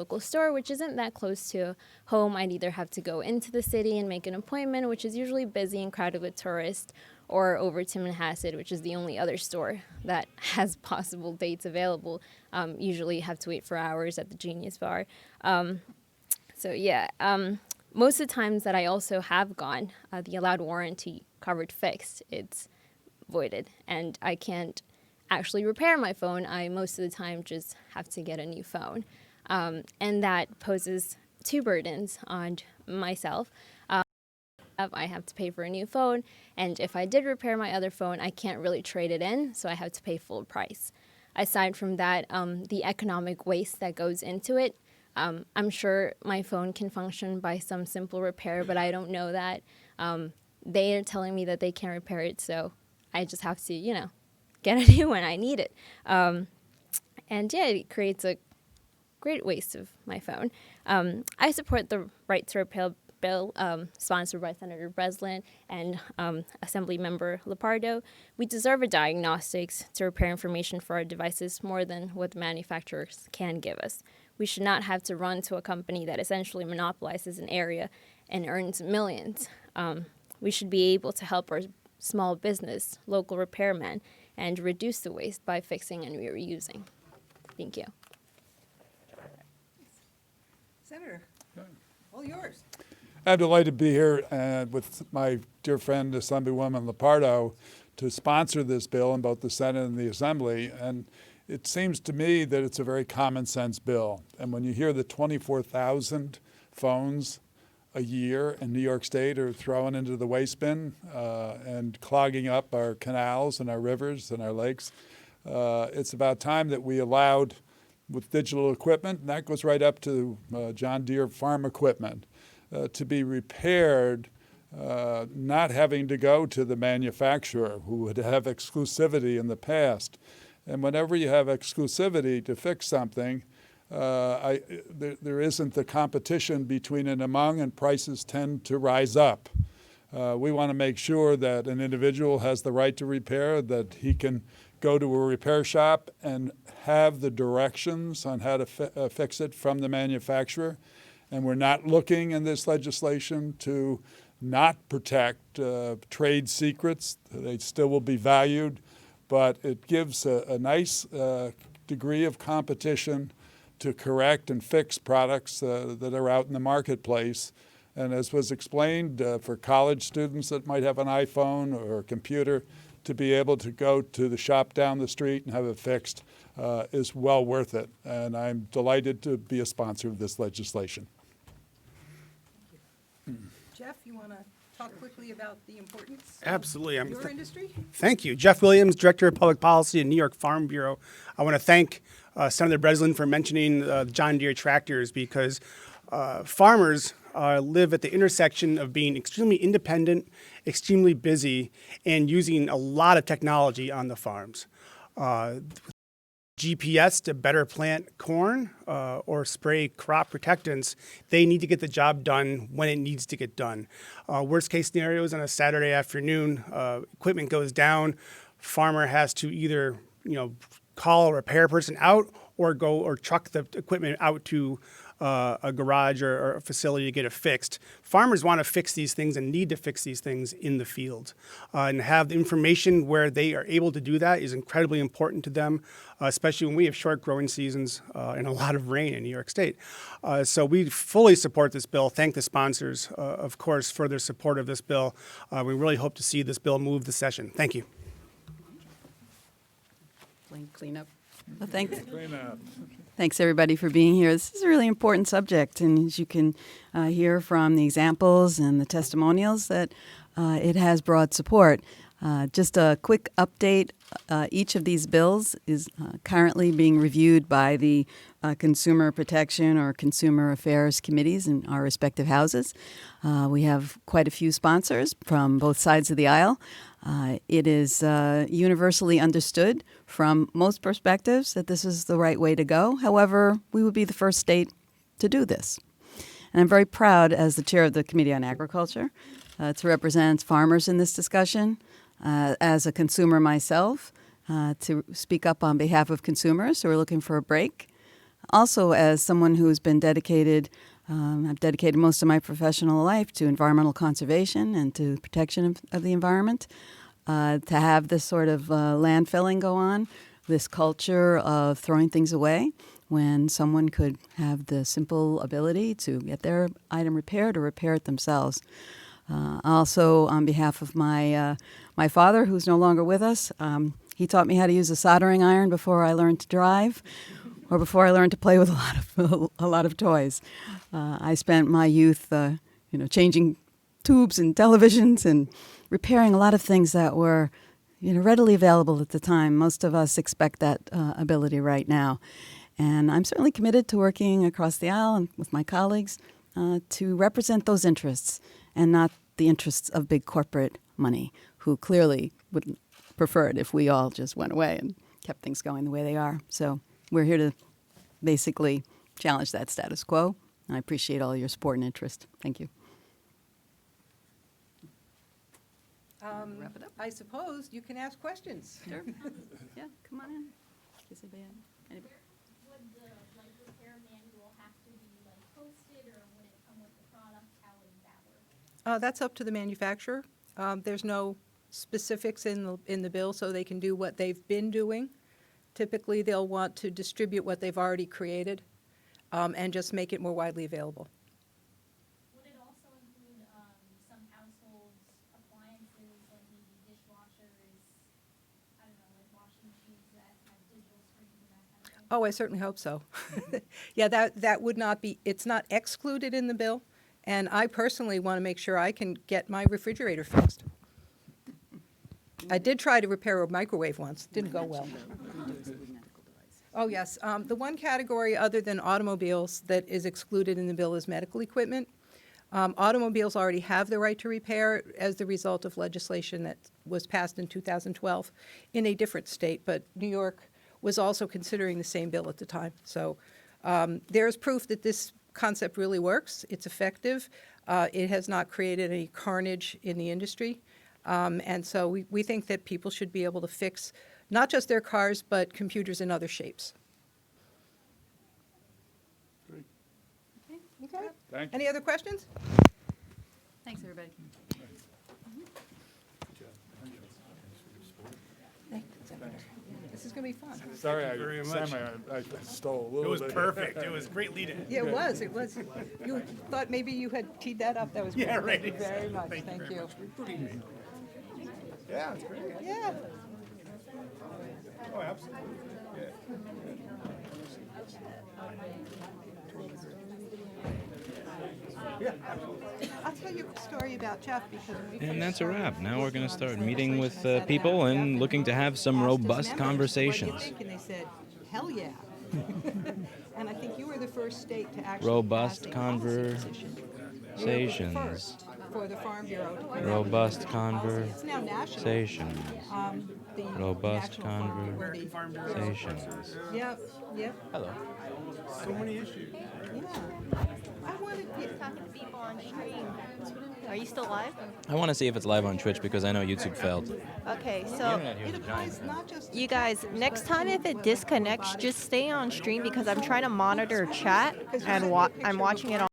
local store, which isn't that close to home. I'd either have to go into the city and make an appointment, which is usually busy and crowded with tourists, or over to Manhasset, which is the only other store that has possible dates available. Usually have to wait for hours at the Genius Bar. Most of the times that I also have gone, the allowed warranty covered fixed, it's voided, and I can't actually repair my phone. I most of the time just have to get a new phone. And that poses two burdens on myself. I have to pay for a new phone, and if I did repair my other phone, I can't really trade it in, so I have to pay full price. Aside from that, the economic waste that goes into it, I'm sure my phone can function by some simple repair, but I don't know that. They are telling me that they can't repair it, so I just have to, get a new one. I need it. It creates a great waste of my phone. I support the Right to Repair bill sponsored by Senator Breslin and Assembly Member Lepardo. We deserve a diagnostics to repair information for our devices more than what the manufacturers can give us. We should not have to run to a company that essentially monopolizes an area and earns millions. We should be able to help our small business, local repairmen, and reduce the waste by fixing and reusing. Thank you. Senator, all yours. I'm delighted to be here with my dear friend, Assemblywoman Lepardo, to sponsor this bill in both the Senate and the Assembly. And it seems to me that it's a very common sense bill. And when you hear the 24,000 phones a year in New York State are thrown into the waste bin and clogging up our canals and our rivers and our lakes, it's about time that we allowed, with digital equipment, and that goes right up to John Deere farm equipment, to be repaired, not having to go to the manufacturer who would have exclusivity in the past. And whenever you have exclusivity to fix something, there isn't the competition between and among, and prices tend to rise up. We want to make sure that an individual has the right to repair, that he can go to a repair shop and have the directions on how to fix it from the manufacturer. And we're not looking in this legislation to not protect trade secrets. They still will be valued, but it gives a nice degree of competition to correct and fix products that are out in the marketplace. And as was explained, for college students that might have an iPhone or a computer, to be able to go to the shop down the street and have it fixed is well worth it. And I'm delighted to be a sponsor of this legislation. Jeff, you want to talk quickly about the importance Absolutely. of your industry? Thank you. Jeff Williams, Director of Public Policy at New York Farm Bureau. I want to thank Senator Breslin for mentioning the John Deere tractors, because farmers live at the intersection of being extremely independent, extremely busy, and using a lot of technology on the farms. GPS to better plant corn or spray crop protectants, they need to get the job done when it needs to get done. Worst case scenarios on a Saturday afternoon, equipment goes down, farmer has to either call a repair person out or go or truck the equipment out to a garage or a facility to get it fixed. Farmers want to fix these things and need to fix these things in the field. And have the information where they are able to do that is incredibly important to them, especially when we have short growing seasons and a lot of rain in New York State. So we fully support this bill. Thank the sponsors, of course, for their support of this bill. We really hope to see this bill move the session. Thank you. Clean up. Well, thanks everybody for being here. This is a really important subject, and as you can hear from the examples and the testimonials, that it has broad support. Just a quick update, each of these bills is currently being reviewed by the Consumer Protection or Consumer Affairs committees in our respective houses. We have quite a few sponsors from both sides of the aisle. It is universally understood from most perspectives that this is the right way to go. However, we would be the first state to do this. And I'm very proud, as the chair of the Committee on Agriculture, to represent farmers in this discussion. As a consumer myself, to speak up on behalf of consumers who are looking for a break Also, as someone who's been dedicated, I've dedicated most of my professional life to environmental conservation and to protection of the environment. To have this sort of landfilling go on, this culture of throwing things away when someone could have the simple ability to get their item repaired or repair it themselves. Also, on behalf of my father, who's no longer with us, he taught me how to use a soldering iron before I learned to drive, or before I learned to play with a lot of toys. I spent my youth, changing tubes and televisions and repairing a lot of things that were, readily available at the time. Most of us expect that ability right now. And I'm certainly committed to working across the aisle and with my colleagues to represent those interests and not the interests of big corporate money, who clearly would prefer it if we all just went away and kept things going the way they are. So we're here to basically challenge that status quo. And I appreciate all your support and interest. Thank you. Wrap it up. I suppose you can ask questions. Sure. Yeah, come on in. Anybody? Would the repair manual have to be posted, or would it come with the product? How would that work? That's up to the manufacturer. There's no specifics in the bill, so they can do what they've been doing. Typically, they'll want to distribute what they've already created and just make it more widely available. Would it also include some household appliances, like maybe dishwashers, I don't know, like washing machines that have digital screens and that kind of thing? Oh, I certainly hope so. Yeah, that would not be, it's not excluded in the bill, and I personally want to make sure I can get my refrigerator fixed. I did try to repair a microwave once, didn't go well. Oh, yes. The one category other than automobiles that is excluded in the bill is medical equipment. Automobiles already have the right to repair as the result of legislation that was passed in 2012 in a different state, but New York was also considering the same bill at the time. So there's proof that this concept really works. It's effective. It has not created any carnage in the industry. And so we think that people should be able to fix not just their cars, but computers in other shapes. Great. Okay. Thank you. Any other questions? Thanks, everybody. This is going to be fun. Sorry, very much. I stole a little bit. It was perfect. It was great lead-in. Yeah, it was. It was. You thought maybe you had teed that up. That was great. Yeah, right, Thank you very much. exactly. Thank Thank you you. very much. Yeah, it's great. Yeah. Oh, absolutely. I'll tell you a story about Jeff because when we And first that's a wrap. started Now we're going to start legislation, meeting I with said people that, and Jeff, looking to have some asked his robust members, conversations. What do you think? And they said, hell yeah. And I think you were the first state to actually Robust pass a policy position. You were the conversations. first for the Farm Bureau to come out Robust with a policy. It's now national. conversations. The Robust National Farm Bureau. conversations. Yep, yep, Hello. So many issues. yeah. I wanted, Talking to people on stream. Are you still live? I want to see if it's live on Twitch because I know YouTube failed. Okay, The so internet here it is a applies giant. not just. you guys, next time if it disconnects, just stay on stream because I'm trying to monitor chat and I'm watching it on.